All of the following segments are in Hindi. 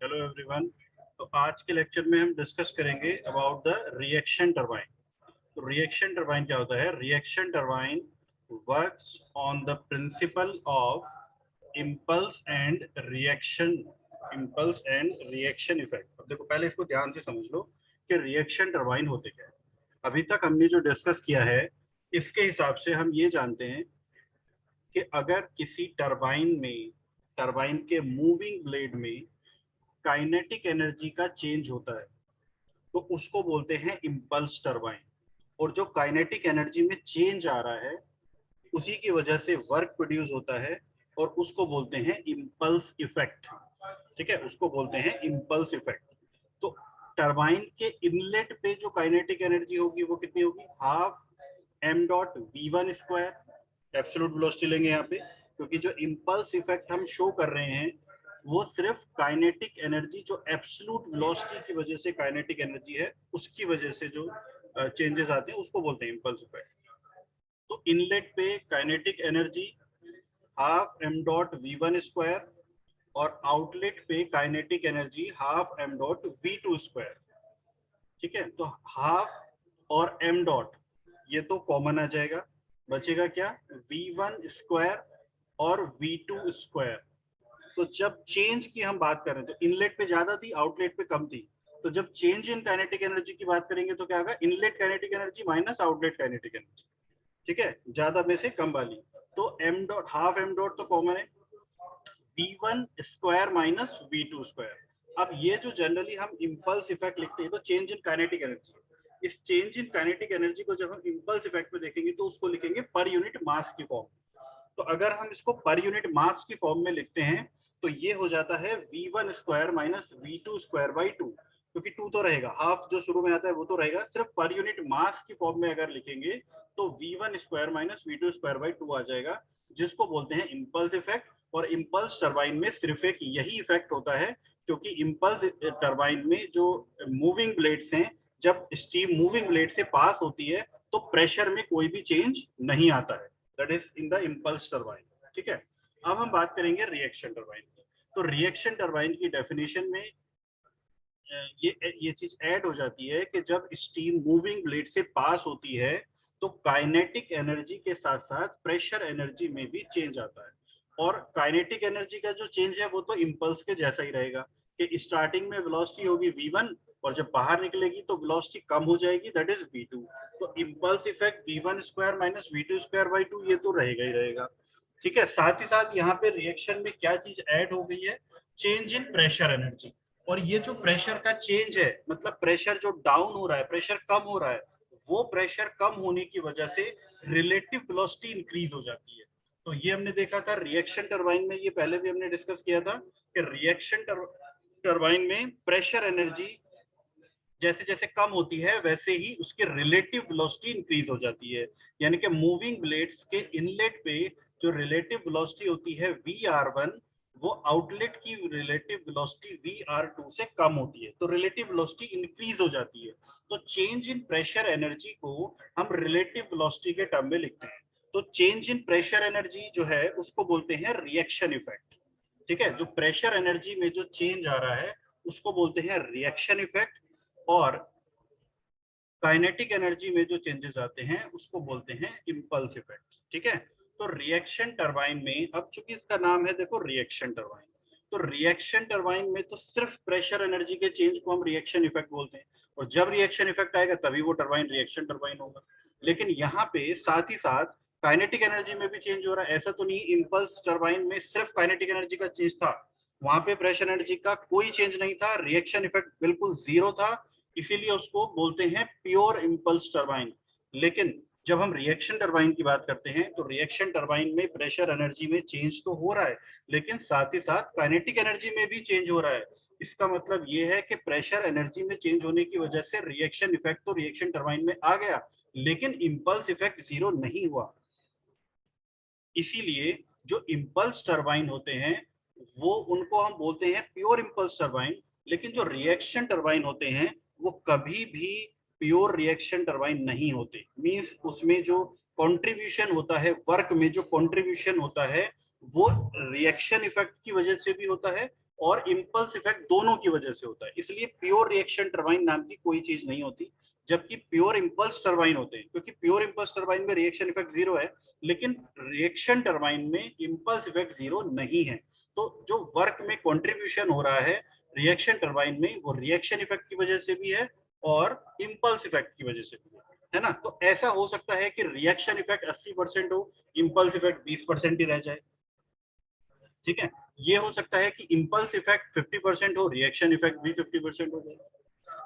Hello everyone. तो आज के लेक्चर में हम डिस्कस करेंगे अबाउट द रिएक्शन टरबाइन। तो रिएक्शन टरबाइन क्या होता है? Reaction turbine works on the principle of impulse and reaction, impulse and reaction effect. अब देखो, पहले इसको ध्यान से समझ लो कि रिएक्शन टरबाइन होते क्या है। अभी तक हमने जो डिस्कस किया है इसके हिसाब से हम ये जानते हैं कि अगर किसी टरबाइन में, टरबाइन के मूविंग ब्लेड में काइनेटिक एनर्जी का चेंज होता है तो उसको बोलते हैं इम्पल्स टरबाइन। और जो काइनेटिक एनर्जी में चेंज आ रहा है उसी की वजह से वर्क प्रोड्यूस होता है और उसको बोलते हैं इम्पल्स इफेक्ट। ठीक है, उसको बोलते हैं इम्पल्स इफेक्ट। तो टरबाइन के इनलेट पे जो काइनेटिक एनर्जी होगी वो कितनी होगी? Half m dot v one square. Absolute velocity लेंगे यहाँ पे, क्योंकि जो इम्पल्स इफेक्ट हम शो कर रहे हैं वो सिर्फ काइनेटिक एनर्जी, जो एब्सोल्यूट वेलोसिटी की वजह से काइनेटिक एनर्जी है उसकी वजह से जो चेंजेस आते हैं उसको बोलते हैं इम्पल्स इफेक्ट। तो इनलेट पे kinetic energy half m dot v one square और आउटलेट पे kinetic energy half m dot v two square. ठीक है, तो हाफ और एम डॉट ये तो कॉमन आ जाएगा, बचेगा क्या? वी वन स्क्वायर और वी टू स्क्वायर। तो जब चेंज की हम बात करें तो इनलेट पे ज्यादा थी, आउटलेट पे कम थी। तो जब चेंज इन काइनेटिक एनर्जी की बात करेंगे तो क्या होगा? Inlet kinetic energy minus outlet kinetic energy. ठीक है, ज्यादा में से कम वाली। तो m dot, half m dot तो कॉमन है, v one square minus we two square. अब ये जो जनरली हम इम्पल्स इफेक्ट लिखते हैं तो चेंज इन काइनेटिक एनर्जी, इस चेंज इन काइनेटिक एनर्जी को जब हम इम्पल्स इफेक्ट में देखेंगे तो उसको लिखेंगे पर यूनिट मास की फॉर्म। तो अगर हम इसको पर यूनिट मास की फॉर्म में लिखते हैं तो ये हो जाता है v one square minus we two square by two, क्योंकि टू तो रहेगा, हाफ जो शुरू में आता है वो तो रहेगा। सिर्फ पर यूनिट मास की फॉर्म में अगर लिखेंगे तो V one square minus we two square by two आ जाएगा, जिसको बोलते हैं इम्पल्स इफेक्ट। और इम्पल्स टरबाइन में सिर्फ एक यही इफेक्ट होता है, क्योंकि इम्पल्स टरबाइन में जो मूविंग ब्लेड्स हैं, जब स्टीम मूविंग ब्लेड से पास होती है तो प्रेशर में कोई भी चेंज नहीं आता है। That is in the impulse turbine. ठीक है, अब हम बात करेंगे रिएक्शन टरबाइन की। तो रिएक्शन टरबाइन की डेफिनेशन में ये चीज ऐड हो जाती है कि जब स्टीम मूविंग ब्लेड से पास होती है तो काइनेटिक एनर्जी के साथ साथ प्रेशर एनर्जी में भी चेंज आता है। और काइनेटिक एनर्जी का जो चेंज है वो तो इम्पल्स के जैसा ही रहेगा कि स्टार्टिंग में वेलोसिटी होगी v1 और जब बाहर निकलेगी तो वेलोसिटी कम हो जाएगी, दैट इज v2। तो impulse effect v1 square minus v2 square by 2 ये तो रहेगा ही रहेगा। ठीक है, साथ ही साथ यहाँ पे रिएक्शन में क्या चीज ऐड हो गई है? Change in pressure energy. और ये जो प्रेशर का चेंज है, मतलब प्रेशर जो डाउन हो रहा है, प्रेशर कम हो रहा है, वो प्रेशर कम होने की वजह से रिलेटिव वेलोसिटी इंक्रीज हो जाती है। तो ये हमने देखा था रिएक्शन टरबाइन में, ये पहले भी हमने डिस्कस किया था कि रिएक्शन टरबाइन में प्रेशर एनर्जी जैसे जैसे कम होती है वैसे ही उसकी रिलेटिव वेलोसिटी इंक्रीज हो जाती है। यानी कि मूविंग ब्लेड्स के इनलेट पे जो रिलेटिव वेलोसिटी होती है Vr1, वो आउटलेट की रिलेटिव वेलोसिटी Vr2 से कम होती है, तो रिलेटिव वेलोसिटी इंक्रीज हो जाती है। तो चेंज इन प्रेशर एनर्जी को हम रिलेटिव वेलोसिटी के टर्म में लिखते हैं। तो चेंज इन प्रेशर एनर्जी जो है उसको बोलते हैं रिएक्शन इफेक्ट। ठीक है, जो प्रेशर एनर्जी में जो चेंज आ रहा है उसको बोलते हैं रिएक्शन इफेक्ट। और काइनेटिक एनर्जी में जो चेंजेस आते हैं उसको बोलते हैं इम्पल्स इफेक्ट। ठीक है, तो रिएक्शन टरबाइन में, अब चूंकि इसका नाम है देखो रिएक्शन टरबाइन, तो रिएक्शन टरबाइन में तो सिर्फ प्रेशर एनर्जी के चेंज को हम रिएक्शन इफेक्ट बोलते हैं, और जब रिएक्शन इफेक्ट आएगा तभी वो टरबाइन रिएक्शन टरबाइन होगा। लेकिन यहाँ पे साथ ही साथ काइनेटिक एनर्जी में भी चेंज हो रहा है। ऐसा तो नहीं इम्पल्स टरबाइन में सिर्फ काइनेटिक एनर्जी का चेंज था, वहां पे प्रेशर एनर्जी का कोई चेंज नहीं था, रिएक्शन इफेक्ट बिल्कुल जीरो था, इसीलिए उसको बोलते हैं प्योर इम्पल्स टरबाइन। लेकिन जब हम रिएक्शन टरबाइन की बात करते हैं तो रिएक्शन टरबाइन में प्रेशर एनर्जी में चेंज तो हो रहा है, लेकिन साथ ही साथ काइनेटिक एनर्जी में भी चेंज हो रहा है। इसका मतलब ये है कि प्रेशर एनर्जी में चेंज होने की वजह से रिएक्शन इफेक्ट तो रिएक्शन टरबाइन में आ गया, लेकिन इम्पल्स इफेक्ट जीरो नहीं हुआ। इसीलिए जो इम्पल्स टरबाइन होते हैं वो, उनको हम बोलते हैं प्योर इम्पल्स टरबाइन। लेकिन जो रिएक्शन टरबाइन होते हैं वो कभी भी प्योर रिएक्शन टरबाइन नहीं होते। मींस उसमें जो कंट्रीब्यूशन होता है, वर्क में जो कंट्रीब्यूशन होता है वो रिएक्शन इफेक्ट की वजह से भी होता है और इम्पल्स इफेक्ट दोनों की वजह से होता है, इसलिए प्योर रिएक्शन टरबाइन नाम की कोई चीज नहीं होती, जबकि प्योर इम्पल्स टरबाइन होते हैं, क्योंकि प्योर इम्पल्स टरबाइन में रिएक्शन इफेक्ट जीरो है, लेकिन रिएक्शन टरबाइन में इम्पल्स इफेक्ट जीरो नहीं है। तो जो वर्क में कंट्रीब्यूशन हो रहा है रिएक्शन टरबाइन में, वो रिएक्शन इफेक्ट की वजह से भी है और इम्पल्स इफेक्ट की वजह से भी है ना। तो ऐसा हो सकता है कि रिएक्शन इफेक्ट 80% हो, इम्पल्स इफेक्ट 20% ही रह जाए, ठीक है। ये हो सकता है कि इम्पल्स इफेक्ट 50% हो, रिएक्शन इफेक्ट भी 50% हो जाए,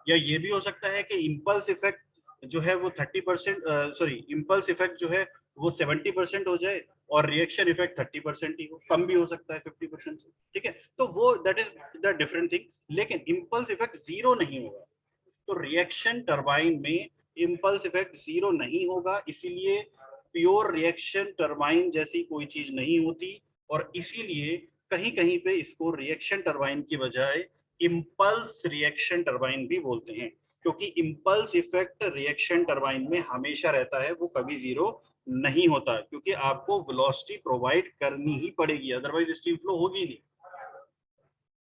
या ये भी हो सकता है कि इम्पल्स इफेक्ट जो है वो 30% सॉरी इम्पल्स इफेक्ट जो है वो 70% हो जाए और रिएक्शन इफेक्ट 30% ही हो, कम भी हो सकता है 50% से, ठीक है। तो वो that is the different thing, लेकिन इम्पल्स इफेक्ट जीरो नहीं होगा। तो रिएक्शन टरबाइन में इम्पल्स इफेक्ट जीरो नहीं होगा, इसीलिए प्योर रिएक्शन टरबाइन जैसी कोई चीज नहीं होती, और इसीलिए कहीं कहीं पे इसको रिएक्शन टरबाइन की बजाय इम्पल्स रिएक्शन टरबाइन भी बोलते हैं, क्योंकि इम्पल्स इफेक्ट रिएक्शन टरबाइन में हमेशा रहता है, वो कभी जीरो नहीं होता, क्योंकि आपको वेलोसिटी प्रोवाइड करनी ही पड़ेगी, अदरवाइज स्टीम फ्लो होगी नहीं,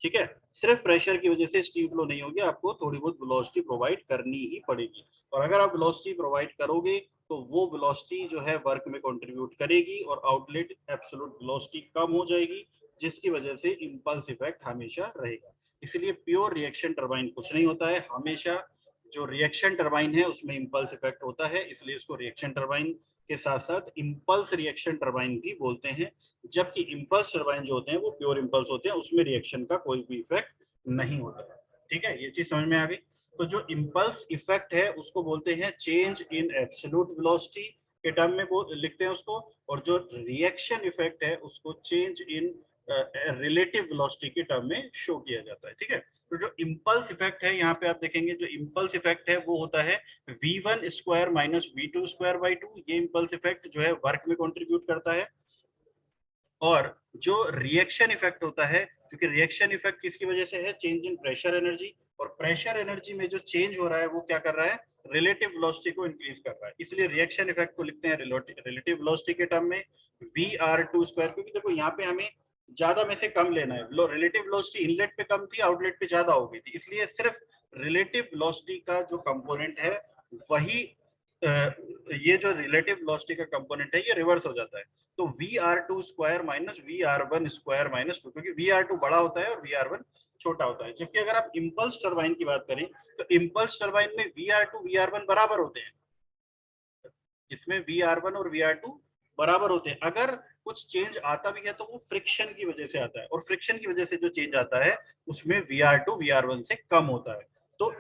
ठीक है। सिर्फ प्रेशर की वजह से स्टीम फ्लो नहीं होगी, आपको थोड़ी बहुत वेलोसिटी प्रोवाइड करनी ही पड़ेगी, और अगर आप वेलोसिटी प्रोवाइड करोगे तो वो वेलोसिटी जो है वर्क में कंट्रीब्यूट करेगी और आउटलेट एब्सोल्यूट वेलोसिटी कम हो जाएगी, जिसकी वजह से इंपल्स इफेक्ट हमेशा रहेगा। इसलिए प्योर रिएक्शन टरबाइन कुछ नहीं होता है, हमेशा जो रिएक्शन टरबाइन है उसमें इंपल्स इफेक्ट होता है, इसलिए इसको रिएक्शन टरबाइन के साथ साथ इंपल्स रिएक्शन टरबाइन भी बोलते हैं, जबकि इंपल्स टरबाइन जो होते हैं वो प्योर इंपल्स होते हैं, उसमें रिएक्शन का कोई भी इफेक्ट नहीं होता है, ठीक है। ये चीज समझ में आ गई। तो जो इंपल्स इफेक्ट है उसको बोलते हैं चेंज इन एब्सोल्यूट वेलोसिटी के टर्म में वो लिखते हैं उसको, और जो रिएक्शन इफेक्ट है उसको चेंज इन रिलेटिव वेलोसिटी के टर्म में शो किया जाता है, ठीक है। तो जो इंपल्स इफेक्ट है यहाँ पे आप देखेंगे, जो इंपल्स इफेक्ट है वो होता है v1 square minus v2 square by 2, ये इंपल्स इफेक्ट जो है वर्क में कंट्रीब्यूट करता है। और जो रिएक्शन इफेक्ट होता है, क्योंकि रिएक्शन इफेक्ट किसकी वजह से है, चेंज इन प्रेशर एनर्जी, और प्रेशर एनर्जी में जो चेंज हो रहा है वो क्या कर रहा है, रिलेटिव वेलोसिटी को इंक्रीज कर रहा है, इसलिए रिएक्शन इफेक्ट को लिखते हैं रिलेटिव वेलोसिटी के टर्म में VR2 स्क्वायर, क्योंकि देखो यहाँ पे हमें ज्यादा में से कम लेना है, रिलेटिव वेलोसिटी इनलेट पे कम थी, आउटलेट पे ज्यादा हो गई थी, इसलिए सिर्फ रिलेटिव वेलोसिटी का जो कंपोनेंट है वही ये जो रिलेटिव वेलोसिटी का कंपोनेंट है ये रिवर्स हो जाता है, तो VR2 square minus VR1 square minus 2, क्योंकि VR2 बड़ा होता है और VR1 छोटा होता है। जबकि अगर आप इंपल्स टरबाइन की बात करें तो इंपल्स टरबाइन में VR2 VR1 बराबर होते हैं, इसमें VR1 और VR2 बराबर होते हैं। अगर कुछ चेंज आता भी है तो वो फ्रिक्शन की वजह से आता है, और फ्रिक्शन की वजह से जो चेंज आता है उसमें VR2 VR1 से कम होता है। तो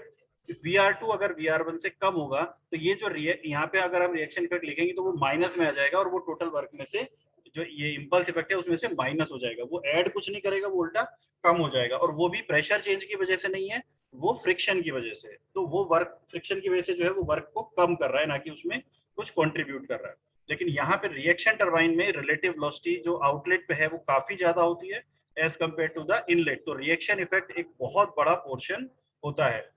VR2 अगर VR1 से कम होगा तो ये जो यहाँ पे अगर हम रिएक्शन इफेक्ट लिखेंगे तो वो माइनस में आ जाएगा, और वो टोटल वर्क में से जो ये इंपल्स इफेक्ट है उसमें से माइनस हो जाएगा, वो ऐड कुछ नहीं करेगा, वो उल्टा कम हो जाएगा, और वो भी प्रेशर चेंज की वजह से नहीं है, वो फ्रिक्शन की वजह से, तो वो वर्क फ्रिक्शन की वजह से जो है वो वर्क को कम कर रहा है, ना कि उसमें कुछ कंट्रीब्यूट कर रहा है। लेकिन यहाँ पे रिएक्शन टरबाइन में रिलेटिव वेलोसिटी जो आउटलेट पे है वो काफी ज्यादा होती है as compare to the inlet, तो रिएक्शन इफेक्ट एक बहुत बड़ा पोर्शन होता है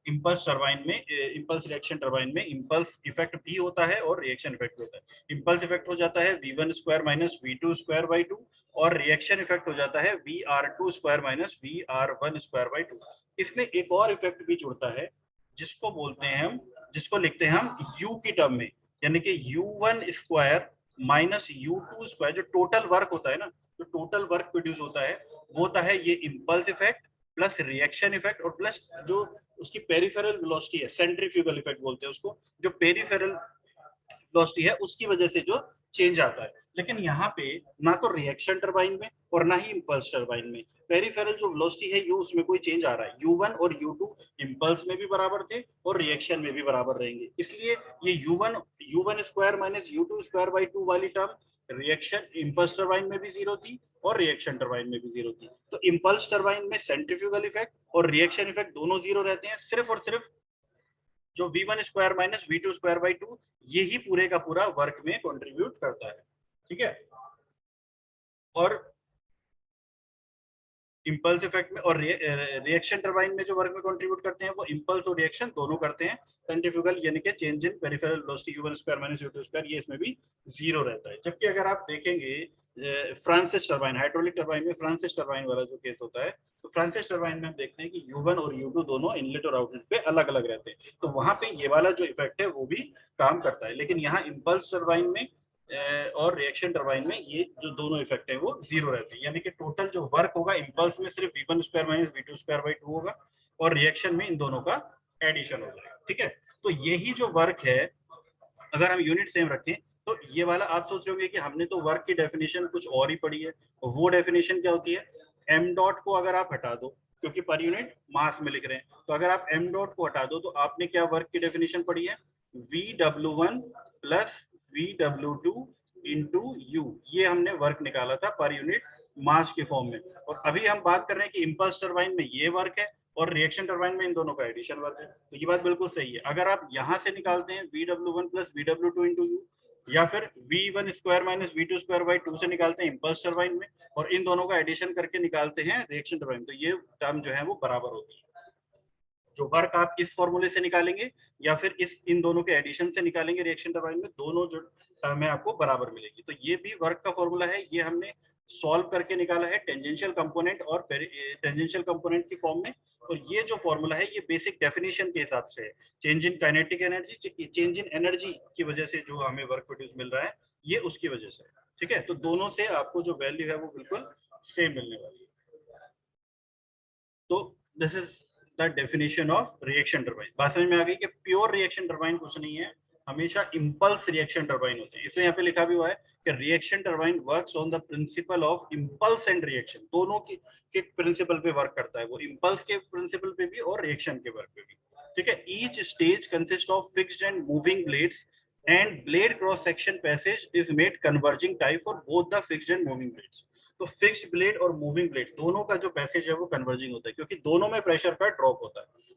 इंपल्स टरबाइन में, इंपल्स रिएक्शन टरबाइन में इंपल्स इफेक्ट भी होता है और रिएक्शन इफेक्ट भी होता है। इंपल्स इफेक्ट हो जाता है v1 square minus v2 square by 2, और रिएक्शन इफेक्ट हो जाता है VR2 square minus VR1 square by 2। इसमें एक और इफेक्ट भी जुड़ता है जिसको बोलते हैं हम, जिसको लिखते हैं हम u की टर्म में, यानी कि u1 square minus u2 square, जो टोटल वर्क होता है ना, जो टोटल वर्क प्रोड्यूस होता है वो होता है ये impulse effect plus reaction effect और प्लस जो उसकी पेरिफेरल वेलोसिटी है, सेंट्रीफ्यूगल इफेक्ट बोलते हैं उसको, जो पेरिफेरल वेलोसिटी है उसकी वजह से जो चेंज आता है। लेकिन यहाँ पे ना तो रिएक्शन टरबाइन में और ना ही इंपल्स टरबाइन में पेरिफेरल जो वेलोसिटी है यू उसमें कोई चेंज आ रहा है, u1 और u2 इंपल्स में भी बराबर थे और रिएक्शन में भी बराबर रहेंगे, इसलिए ये u1 square minus u2 square by 2 वाली टर्म रिएक्शन इंपल्स टरबाइन में भी जीरो थी और रिएक्शन टरबाइन में भी जीरो थी। तो इंपल्स टरबाइन में सेंट्रीफ्यूगल इफेक्ट और रिएक्शन इफेक्ट दोनों जीरो रहते हैं, सिर्फ और सिर्फ जो v1 square minus v2 square by 2 यही पूरे का पूरा वर्क में कंट्रीब्यूट करता है, ठीक है। और इंपल्स इफेक्ट में और रिएक्शन टरबाइन में जो वर्क में कंट्रीब्यूट करते हैं वो इंपल्स और रिएक्शन दोनों करते हैं, सेंट्रीफ्यूगल यानी कि change in peripheral velocity u1 square minus u2 square ये इसमें भी जीरो रहता है। जबकि अगर आप देखेंगे फ्रांसिस टरबाइन, हाइड्रोलिक टरबाइन में फ्रांसिस टरबाइन वाला जो केस होता है, तो फ्रांसिस टरबाइन में हम देखते हैं कि U1 और U2 दोनों इनलेट और आउटलेट पे अलग अलग रहते हैं, तो वहां पे ये वाला जो इफेक्ट है वो भी काम करता है। लेकिन यहाँ इंपल्स टरबाइन में और रिएक्शन टरबाइन में ये जो दोनों इफेक्ट है वो जीरो रहते हैं, यानी कि टोटल जो वर्क होगा इंपल्स में सिर्फ V1 square minus V2 square by 2 होगा, और रिएक्शन में इन दोनों का एडिशन हो जाएगा। ठीक है, तो यही जो वर्क है, अगर हम यूनिट सेम रखें तो ये वाला आप सोच रहे होंगे कि हमने तो वर्क की डेफिनेशन कुछ और ही पढ़ी है, वो डेफिनेशन क्या होती है, एम डॉट को अगर आप हटा दो, क्योंकि पर यूनिट मास में लिख रहे हैं, तो अगर आप एम डॉट को हटा दो तो आपने क्या वर्क की डेफिनेशन पढ़ी है, VW1 plus VW2 into you, ये हमने वर्क निकाला था पर यूनिट मास के फॉर्म में। और अभी हम बात कर रहे हैं कि इंपल्स टरबाइन में ये वर्क है और रिएक्शन टरबाइन में इन दोनों का एडिशन वर्क है, तो ये बात बिल्कुल सही है। अगर आप यहां से निकालते हैं VW1 plus VW2 into you, या फिर V1 square minus V2 square by 2 से निकालते हैं इंपल्स टरबाइन में, और इन दोनों का एडिशन करके निकालते हैं रिएक्शन टरबाइन, तो ये टर्म जो है वो बराबर होती है। जो वर्क आप इस फॉर्मूले से निकालेंगे या फिर इन दोनों के एडिशन से निकालेंगे रिएक्शन टरबाइन में, दोनों जो टर्म है आपको बराबर मिलेगी। तो ये भी वर्क का फॉर्मूला है, ये हमने सॉल्व करके निकाला है टेंजेंशियल कंपोनेंट और टेंजेंशियल कंपोनेंट की फॉर्म में। और ये जो फॉर्मूला है ये बेसिक डेफिनेशन के हिसाब से है, change in kinetic energy, change in energy की वजह से जो हमें वर्क प्रोड्यूस मिल रहा है ये उसकी वजह से। ठीक है, तो दोनों से आपको जो वैल्यू है वो बिल्कुल सेम मिलने वाली है। तो this is the definition of reaction turbine. बात समझ में आ गई कि प्योर रिएक्शन टरबाइन कुछ नहीं है, हमेशा इंपल्स रिएक्शन टरबाइन होते हैं। इसलिए यहाँ पे लिखा भी हुआ है कि reaction turbine works on the principle of impulse and reaction, दोनों के प्रिंसिपल पे वर्क करता है वो, इंपल्स के प्रिंसिपल पे भी और रिएक्शन के वर्क पे भी। ठीक है, each stage consist of fixed and moving blades and blade cross section passage is made converging type for both the fixed and moving blades. तो फिक्स्ड ब्लेड और मूविंग ब्लेड दोनों का जो पैसेज है वो कन्वर्जिंग होता है, क्योंकि दोनों में प्रेशर का ड्रॉप होता है।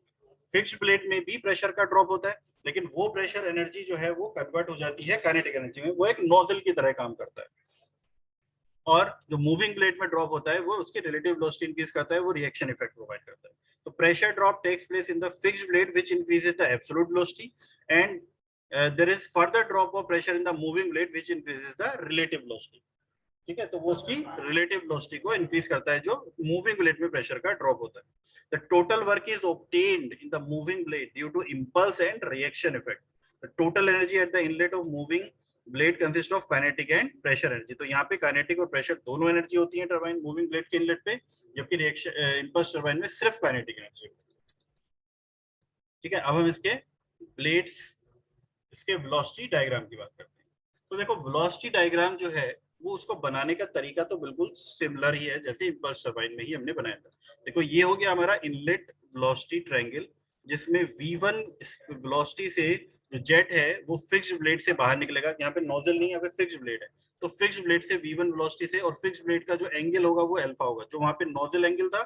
फिक्स्ड ब्लेड में भी प्रेशर का ड्रॉप होता है, लेकिन वो प्रेशर एनर्जी जो है वो कन्वर्ट हो जाती है काइनेटिक एनर्जी में, वो एक नोजल की तरह काम करता है। और जो मूविंग ब्लेड में ड्रॉप होता है वो उसकी रिलेटिव वेलोसिटी इंक्रीज करता है, वो रिएक्शन इफेक्ट प्रोवाइड करता है। तो pressure drop takes place in the fixed blade which increases the absolute velocity, and there is further drop of pressure in the moving blade which increases the relative velocity. ठीक है, तो वो उसकी रिलेटिव वेलोसिटी को इंक्रीज करता है जो मूविंग ब्लेड में प्रेशर का ड्रॉप होता है। The total work is obtained in the moving blade due to impulse and reaction effect. The total energy at the inlet of moving blade consist of kinetic and pressure energy. तो यहाँ पे काइनेटिक और प्रेशर दोनों एनर्जी होती है टरबाइन मूविंग ब्लेड के इनलेट पे, जबकि रिएक्शन इंपल्स टरबाइन में सिर्फ काइनेटिक एनर्जी। ठीक है, अब हम इसके ब्लेड्स, इसके वेलोसिटी डायग्राम की बात करते हैं। तो देखो वेलोसिटी डायग्राम जो है वो उसको बनाने का तरीका तो बिल्कुल सिमिलर ही है जैसे इंपल्स टरबाइन में ही हमने बनाया था। देखो ये हो गया हमारा इनलेट वेलोसिटी ट्रायंगल, जिसमें V1 वेलोसिटी से जो जेट है वो फिक्स्ड ब्लेड से बाहर निकलेगा। यहाँ पे नोजल नहीं, यहाँ पे फिक्स्ड ब्लेड है, तो फिक्स्ड ब्लेड से V1 वेलोसिटी से, और फिक्स्ड ब्लेड का जो एंगल होगा वो अल्फा होगा। जो वहां पे नोजल एंगल था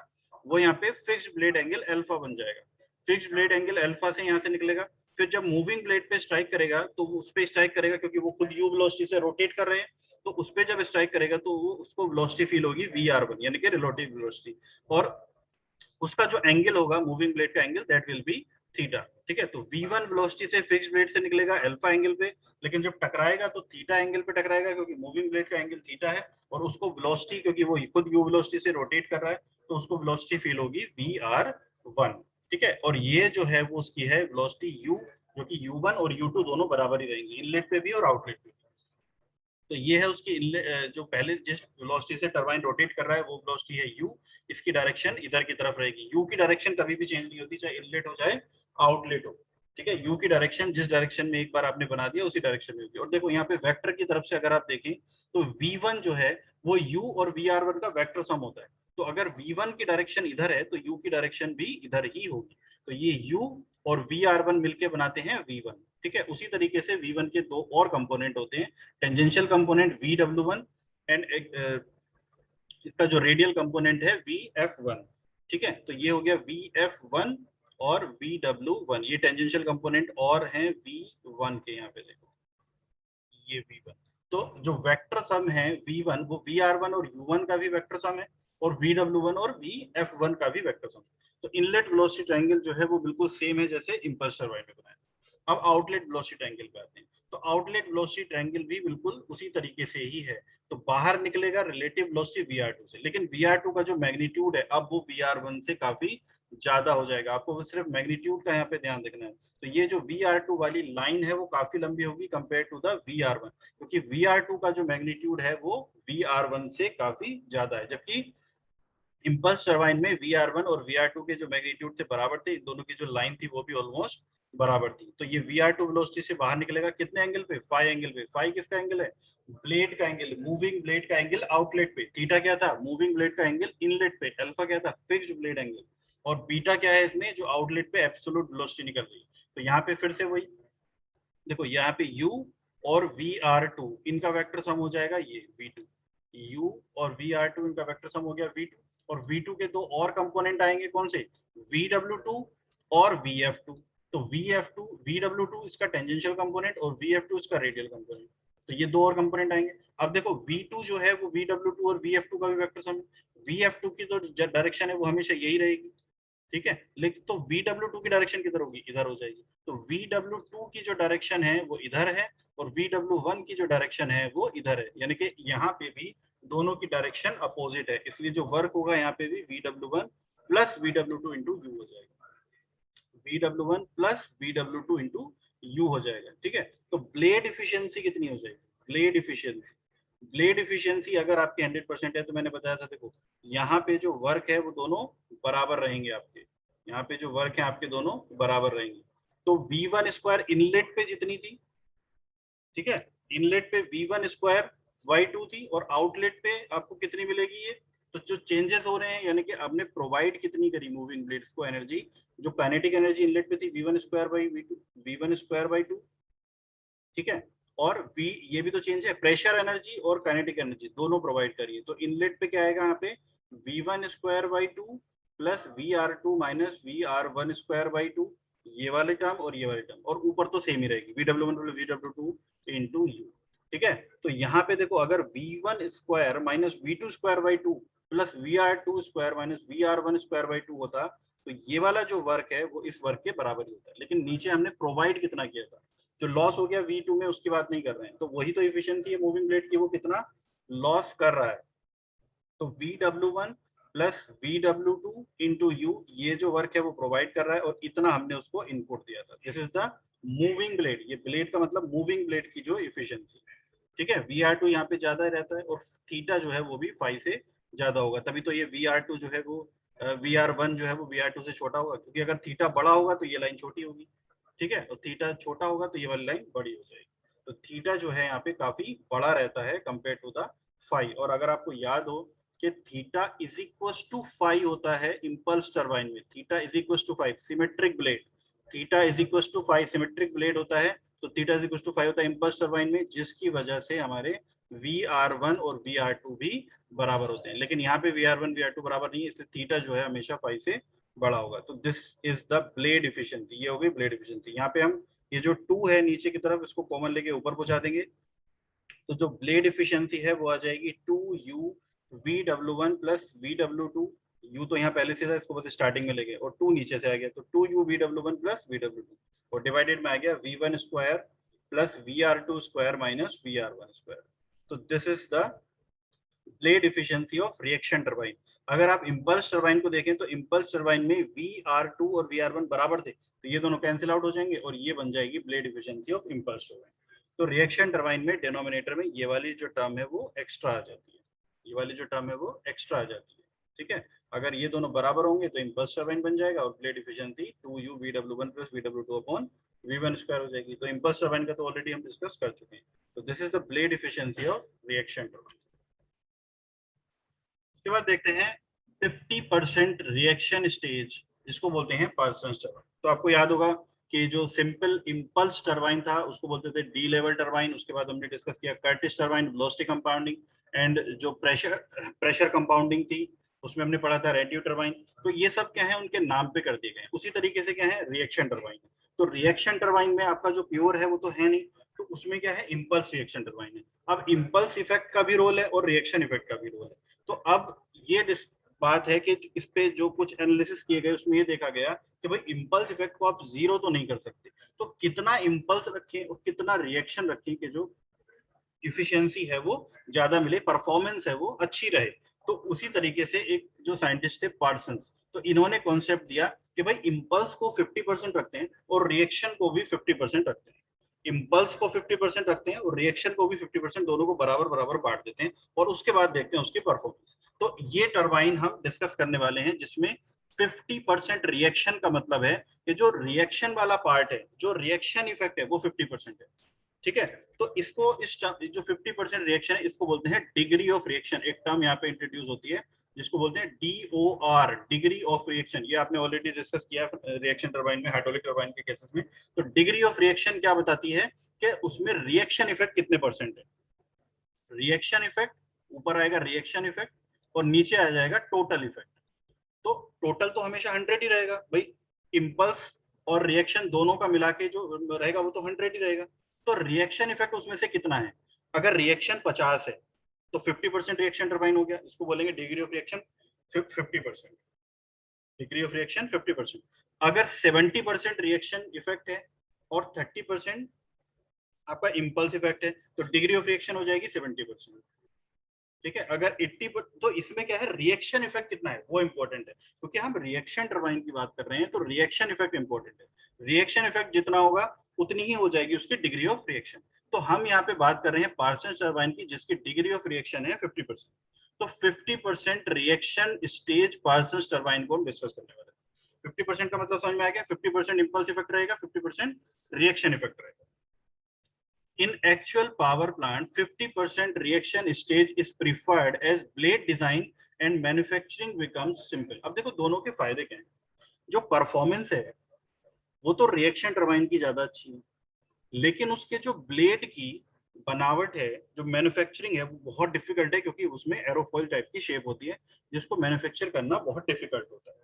वो यहाँ पे फिक्स्ड ब्लेड एंगल अल्फा बन जाएगा। फिक्स्ड ब्लेड एंगल अल्फा से यहाँ से निकलेगा, फिर जब मूविंग ब्लेड पे स्ट्राइक करेगा तो वो उस पे स्ट्राइक करेगा, क्योंकि वो खुद यू वेलोसिटी से रोटेट कर रहे हैं, तो उस पे जब स्ट्राइक करेगा तो वो उसको वेलोसिटी फील होगी VR1, यानी कि रिलेटिव वेलोसिटी, और उसका जो एंगल होगा मूविंग ब्लेड का angle that will be theta. ठीक है, तो V1 वेलोसिटी से फिक्स्ड ब्लेड से निकलेगा अल्फा एंगल पे, लेकिन जब टकराएगा तो थीटा एंगल पे टकराएगा, क्योंकि मूविंग ब्लेड का एंगल थीटा है, और उसको वेलोसिटी, क्योंकि वो खुद यू वेलोसिटी से रोटेट कर रहा है, तो उसको वेलोसिटी फील होगी VR1। ठीक है, और ये जो है वो उसकी है वेलोसिटी U, जो कि U1 और U2 दोनों बराबर ही रहेंगी इनलेट पे भी और आउटलेट पे भी। तो ये है उसकी जो पहले जिस वेलोसिटी से टरबाइन रोटेट कर रहा है वो वेलोसिटी है U, इसकी डायरेक्शन इधर की तरफ रहेगी। U की डायरेक्शन कभी भी चेंज नहीं होती, चाहे इनलेट हो चाहे आउटलेट हो। ठीक है, U की डायरेक्शन जिस डायरेक्शन में एक बार आपने बना दिया उसी डायरेक्शन में होगी। और देखो यहाँ पे वेक्टर की तरफ से अगर आप देखें तो V1 जो है वो U और VR1 का वेक्टर सम होता है। तो अगर V1 की डायरेक्शन इधर है तो U की डायरेक्शन भी इधर ही होगी, तो ये U और VR1 मिलके बनाते हैं V1। ठीक है, उसी तरीके से V1 के दो और कंपोनेंट होते हैं, टेंजेंशियल कंपोनेंट VW1 एंड इसका जो रेडियल कंपोनेंट है VF1। ठीक है, तो ये हो गया VF1 और VW1, ये टेंजेंशियल कंपोनेंट और हैं V1 के। यहाँ पे देखो ये V1, तो जो वेक्टर सम है V1 वो VR1 और U1 का भी वेक्टर सम है, और VW1 और VF1 का भी वेक्टर सम। तो इनलेट वेलोसिटी ट्रायंगल जो है वो बिल्कुल सेम है जैसे इंपल्स टरबाइन में बनाया। अब आउटलेट वेलोसिटी ट्रायंगल पे आते हैं। तो आउटलेट वेलोसिटी ट्रायंगल भी बिल्कुल उसी तरीके से ही है। तो बाहर निकलेगा रिलेटिव वेलोसिटी Vr2 से, लेकिन Vr2 का जो मैग्नीट्यूड है अब वो Vr1 से काफी ज्यादा हो जाएगा। आपको सिर्फ मैग्नीट्यूड का यहाँ पे ध्यान रखना है। तो ये जो Vr2 वाली लाइन है वो काफी लंबी होगी कंपेयर टू द Vr1, क्योंकि Vr2 का जो मैग्नीट्यूड है वो Vr1 से काफी ज्यादा है, जबकि इम्पल्स टरबाइन में Vr1 और Vr2 के जो मैग्नीट्यूड थे बराबर थे, इन दोनों की जो लाइन थी वो भी ऑलमोस्ट बराबर थी। तो ये Vr2 वेलोसिटी से बाहर निकलेगा कितने एंगल पे? फाई एंगल पे। फाई किसका एंगल है? ब्लेड का एंगल, मूविंग ब्लेड का एंगल आउटलेट पे। थीटा क्या था? मूविंग ब्लेड का एंगल इनलेट पे। अल्फा क्या था? Fixed blade angle. और बीटा क्या है इसमें? जो आउटलेट पे एब्सोल्यूट वेलोसिटी निकल रही है। तो यहाँ पे फिर से वही देखो, यहाँ पे u और Vr2 इनका वेक्टर सम हो जाएगा ये V2। u और Vr2 इनका वेक्टर सम हो गया V2, और V2 के दो और कंपोनेंट आएंगे कौन से? Vw2 और Vf2। तो Vw2 इसका टेंजेंशियल कंपोनेंट और Vf2 इसका रेडियल कंपोनेंट। तो ये दो और कंपोनेंट आएंगे। अब देखो V2 जो है वो Vw2 और Vf2 का भी वेक्टर सम है। Vf2 की जो डायरेक्शन है वो हमेशा यही रहेगी, ठीक है, लेकिन तो Vw2 की डायरेक्शन किधर होगी? इधर हो जाएगी। तो Vw2 की जो डायरेक्शन है वो इधर है, और Vw1 की जो डायरेक्शन है वो इधर है, यानी कि यहाँ पे भी दोनों की डायरेक्शन अपोजिट है, इसलिए जो वर्क होगा यहाँ पे भी Vw1 plus Vw2 into you हो जाएगा। Vw1 plus Vw2 into you हो जाएगा, ठीक है। तो ब्लेड इफिशियंसी कितनी हो जाएगी? ब्लेड इफिशियंसी अगर आपके 100% है तो मैंने बताया था, देखो यहाँ पे जो वर्क है वो दोनों बराबर रहेंगे आपके, यहाँ पे जो वर्क है आपके दोनों बराबर रहेंगे। तो V1 स्क्वायर इनलेट पे जितनी थी, ठीक है, इनलेट पे V1 स्क्वायर Y2 थी, और आउटलेट पे आपको कितनी मिलेगी ये? तो जो चेंजेस हो रहे हैं, यानी कि आपने प्रोवाइड कितनी करी मूविंग ब्लेड्स को एनर्जी, जो काइनेटिक एनर्जी इनलेट पे थी V1 square by V2, V1 square by 2, ठीक है। और V ये भी तो चेंज है, प्रेशर एनर्जी और काइनेटिक एनर्जी दोनों प्रोवाइड करिए। तो इनलेट पे क्या आएगा यहाँ पे? V1 square by 2 plus Vr2 minus Vr1 square by 2, ये वाले टर्म और ये वाले टर्म, और ऊपर तो सेम ही रहेगी Vw1 plus Vw2 into you, ठीक है। तो यहाँ पे देखो, अगर V1 square minus V2 square by 2 plus Vr2 square minus Vr1 square by 2 होता, तो ये वाला जो वर्क है वो इस वर्क के बराबर ही होता है। लेकिन नीचे हमने प्रोवाइड कितना किया था, जो लॉस हो गया V2 में उसकी बात नहीं कर रहे हैं, तो वही तो इफिशियंसी है मूविंग ब्लेड की, वो कितना लॉस कर रहा है। तो Vw1 plus Vw2 into you, ये जो वर्क है वो प्रोवाइड कर रहा है, और इतना हमने उसको इनपुट दिया था। This is the moving blade, ये ब्लेड का मतलब मूविंग ब्लेड की जो इफिशियंसी, ठीक है। Vr2 यहाँ पे ज्यादा रहता है, और थीटा जो है वो भी फाई से ज्यादा होगा, तभी तो ये Vr2 जो है वो Vr1 जो है वो Vr2 से छोटा होगा, क्योंकि अगर थीटा बड़ा होगा तो ये लाइन छोटी होगी, ठीक है, और थीटा छोटा होगा तो ये वाली लाइन बड़ी हो जाएगी। तो थीटा जो है यहाँ पे काफी बड़ा रहता है कंपेयर टू द फाई। और अगर आपको याद हो कि theta is equal to phi होता है इम्पल्स टरबाइन में, theta is equal to phi symmetric blade, theta is equal to phi symmetric blade होता है, तो theta is equal to phi होता है इम्पल्स टरबाइन में, जिसकी वजह से हमारे Vr1 और Vr2 भी बराबर होते हैं। लेकिन यहाँ पे Vr1 Vr2 बराबर नहीं है, इसलिए थीटा जो है हमेशा फाई से बड़ा होगा। तो this is the blade efficiency, ये हो गई ब्लेड इफिशियंसी। यहाँ पे हम ये जो 2 है नीचे की तरफ, इसको कॉमन लेके ऊपर पहुंचा देंगे, तो जो ब्लेड इफिशियंसी है वो आ जाएगी 2u Vw1 plus Vw2, u तो यहाँ पहले से था, इसको बस स्टार्टिंग में ले गए, और 2 नीचे से आ गया, तो 2u Vw1 प्लस Vw2, और डिवाइडेड में आ गया V1 square plus Vr2 square minus Vr1 square. तो this is the blade efficiency of reaction turbine. अगर आप इम्पल्स टरबाइन को देखें तो इम्पल्स टरबाइन में Vr2 और Vr1 बराबर थे, तो ये दोनों कैंसिल आउट हो जाएंगे, और ये बन जाएगी blade efficiency of impulse turbine. तो रिएक्शन टरबाइन में डिनोमिनेटर में ये वाली जो टर्म है वो एक्स्ट्रा आ जाती है, ये वाली जो टर्म है वो एक्स्ट्रा आ जाती है, ठीक है। अगर ये दोनों बराबर होंगे तो इम्पल्स टरबाइन बन जाएगा, और blade efficiency 2u Vw1 plus Vw2 upon V1 square हो जाएगी। तो इम्पल्स टरबाइन का तो ऑलरेडी हम डिस्कस कर चुके हैं। तो this is the blade efficiency of reaction turbine. उसके बाद देखते हैं 50% रिएक्शन स्टेज, जिसको बोलते हैं पार्सन्स टरबाइन। तो आपको याद होगा कि जो सिंपल इंपल्स टरबाइन था उसको बोलते थे डी लेवल टरबाइन। उसके बाद हमने डिस्कस किया Curtis turbine, velocity compounding, and जो प्रेशर कंपाउंडिंग थी उसमें हमने पढ़ा था रेडियो टरबाइन। तो ये सब क्या है, उनके नाम पे कर दिए गए। उसी तरीके से क्या है, रिएक्शन टरबाइन। तो रिएक्शन टरबाइन में आपका जो प्योर है वो तो है नहीं, तो उसमें क्या है, इंपल्स रिएक्शन टरबाइन है। अब इंपल्स इफेक्ट का भी रोल है और रिएक्शन इफेक्ट का भी रोल है। तो अब ये बात है कि इस पे जो कुछ एनालिसिस किए गए उसमें ये देखा गया कि भाई इम्पल्स इफेक्ट को आप जीरो तो नहीं कर सकते, तो कितना इम्पल्स रखें और कितना रिएक्शन रखें कि जो इफिशियंसी है वो ज्यादा मिले, परफॉर्मेंस है वो अच्छी रहे। तो उसी तरीके से एक जो साइंटिस्ट थे पार्सन्स, तो इन्होंने कॉन्सेप्ट दिया कि भाई इम्पल्स को 50% रखते हैं और रिएक्शन को भी 50% रखते हैं। इम्पल्स को 50% रखते हैं और रिएक्शन को भी 50%, दोनों को बराबर बराबर बांट देते हैं और उसके बाद देखते हैं उसकी परफॉर्मेंस। तो ये टरबाइन हम डिस्कस करने वाले हैं जिसमें 50% रिएक्शन का मतलब है कि जो रिएक्शन वाला पार्ट है, जो रिएक्शन इफेक्ट है वो 50% है। ठीक है, तो इसको इस जो 50% रिएक्शन है इसको बोलते हैं डिग्री ऑफ रिएक्शन। एक टर्म यहाँ पे इंट्रोड्यूस होती है जिसको बोलते हैं DOR, डिग्री ऑफ रिएक्शन। ये आपने ऑलरेडी डिस्कस किया है रिएक्शन टरबाइन में, हाइड्रोलिक टरबाइन के केसेस में। तो डिग्री ऑफ रिएक्शन क्या बताती है कि उसमें रिएक्शन इफेक्ट कितने परसेंट है। रिएक्शन इफेक्ट, ऊपर आएगा रिएक्शन इफेक्ट और नीचे आ जाएगा टोटल इफेक्ट। तो टोटल तो हमेशा 100 ही रहेगा भाई, इम्पल्स और रिएक्शन दोनों का मिला के जो रहेगा वो तो 100 ही रहेगा। तो रिएक्शन इफेक्ट उसमें से कितना है, अगर रिएक्शन 50 है तो 50% रिएक्शन टरबाइन हो गया, इसको बोलेंगे degree of reaction 50%। Degree of reaction 50%। अगर 70% रिएक्शन इफेक्ट है और 30% आपका इम्पल्स इफेक्ट है तो डिग्री ऑफ रिएक्शन हो जाएगी 70%। ठीक है, अगर 80 पर, तो इसमें क्या है रिएक्शन इफेक्ट कितना है वो इंपॉर्टेंट है, क्योंकि हम रिएक्शन टरबाइन की बात कर रहे हैं तो रिएक्शन इफेक्ट इंपॉर्टेंट है। रिएक्शन इफेक्ट जितना होगा उतनी ही हो जाएगी उसकी डिग्री ऑफ रिएक्शन। तो हम यहाँ पे बात कर रहे हैं पार्सन टरबाइन की जिसकी डिग्री ऑफ रिएक्शन है 50%। तो 50% रिएक्शन स्टेज पार्सन टरबाइन को हम डिस्कस करने वाले हैं। 50% का मतलब समझ में आ गया, 50% इंपल्स इफेक्ट रहेगा, 50% रिएक्शन इफेक्ट रहेगा। In actual power plant, 50% reaction stage is preferred as blade design and manufacturing becomes simple. अब देखो दोनों के फायदे क्या हैं। जो परफॉर्मेंस है वो तो रिएक्शन टरबाइन की ज्यादा अच्छी है, लेकिन उसके जो ब्लेड की बनावट है, जो मैन्युफैक्चरिंग है वो बहुत डिफिकल्ट है, क्योंकि उसमें एरोफॉइल टाइप की शेप होती है जिसको मैन्युफैक्चर करना बहुत डिफिकल्ट होता है।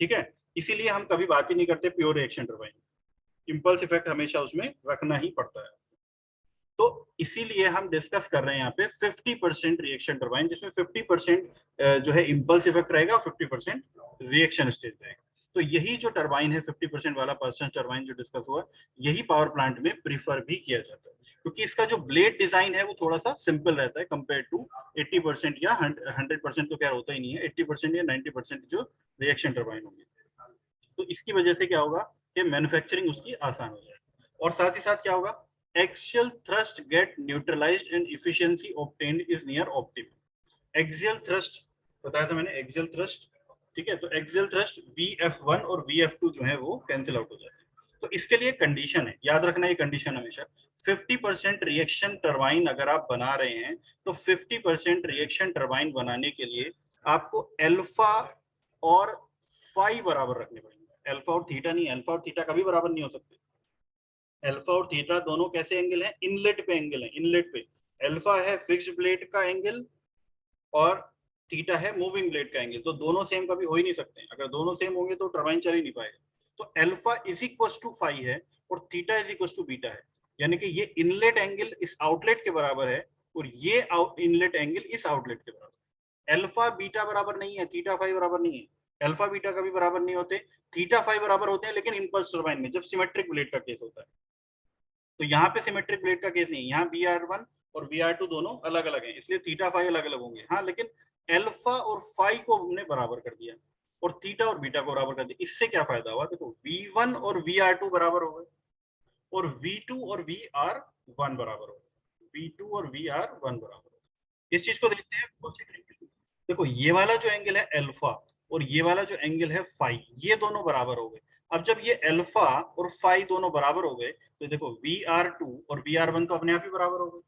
ठीक है, इसीलिए हम कभी बात ही नहीं करते pure reaction turbine, impulse effect हमेशा उसमें रखना ही पड़ता है। तो इसीलिए हम डिस्कस कर रहे हैं यहाँ पे 50% रिएक्शन टरबाइन जिसमें 50% जो है इंपल्स इफेक्ट रहेगा और 50% रिएक्शन स्टेज रहेगा। तो यही जो टरबाइन है 50% वाला पर्सन टरबाइन जो डिस्कस हुआ, यही पावर प्लांट में प्रीफर भी किया जाता है, क्योंकि इसका जो ब्लेड डिजाइन है वो थोड़ा सा सिंपल रहता है कंपेयर टू 80% या 100% तो क्या होता ही नहीं है, 80% या 90% जो रिएक्शन टरबाइन होगी। तो इसकी वजह से क्या होगा कि मैन्युफैक्चरिंग उसकी आसान हो जाएगी। और साथ ही साथ क्या होगा, axial thrust get neutralized and efficiency obtained is near optimum। axial thrust बताया था मैंने, axial thrust, ठीक है, तो axial thrust VF1 और VF2 जो है वो कैंसिल आउट हो जाते हैं। तो इसके लिए कंडीशन है, याद रखना ये कंडीशन हमेशा, 50% रिएक्शन टरबाइन अगर आप बना रहे हैं तो 50% रिएक्शन टरबाइन बनाने के लिए आपको अल्फा और फाई बराबर रखने पड़ेंगे। अल्फा और थीटा नहीं, अल्फा और थीटा कभी बराबर नहीं हो सकते। अल्फा और थीटा दोनों कैसे एंगल हैं, इनलेट पे एंगल है, इनलेट पे। अल्फा है फिक्स्ड ब्लेड का एंगल और थीटा है मूविंग ब्लेड का एंगल, तो दोनों सेम कभी हो ही नहीं सकते। अगर दोनों सेम होंगे तो टरबाइन चल ही नहीं पाएगा। तो alpha is equal to phi है और theta is equal to beta है, यानी कि ये इनलेट एंगल इस आउटलेट के बराबर है और ये इनलेट एंगल इस आउटलेट के बराबर। अल्फा बीटा बराबर नहीं है, थीटा फाई बराबर नहीं है, अल्फा बीटा कभी बराबर नहीं होते, थीटा फाई बराबर होते हैं लेकिन इंपल्स टरबाइन में जब सिमेट्रिक ब्लेड का केस होता है। तो यहाँ पे सिमेट्रिक ब्लेड का केस नहीं, यहाँ BR1 और BR2 दोनों अलग अलग हैं, इसलिए थीटा फाई अलग अलग होंगे। हाँ, लेकिन अल्फा और फाई को हमने बराबर कर दिया और थीटा और बीटा को बराबर कर दिया। इससे क्या फायदा हुआ, देखो V1 और VR2 बराबर हो गए और V2 और VR1 बराबर हो गए, V2 और VR1 बराबर हो गए। इस चीज को देखते हैं दूसरी तरीके से। देखो ये वाला जो एंगल है अल्फा और ये वाला जो एंगल है फाई, ये दोनों बराबर हो गए। अब जब ये अल्फा और फाई दोनों बराबर हो गए तो देखो VR2 और VR1 तो अपने आप ही बराबर हो गए,